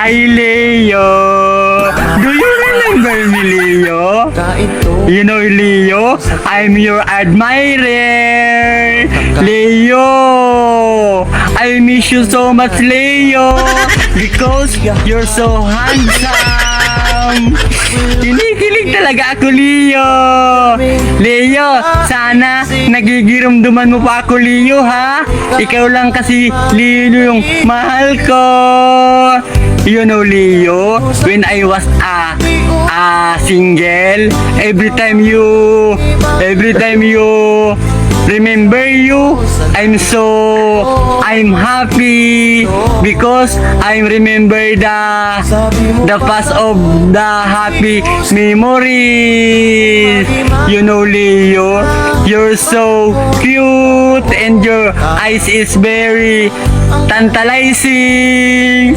Hi, Leo. Do you remember me, Leo? You know, Leo, I'm your admirer. Leo, I miss you so much, Leo, because you're so handsome. Kinikilig talaga ako, Leo. Leo, sana nagigiramdaman mo pa ako, Leo, ha? Ikaw lang kasi, Leo, yung mahal ko. You know, Leo, when I was single, every time you remember you, I'm happy because I remember the past of the happy memories. You know, Leo, you're so cute and your eyes is very tantalizing.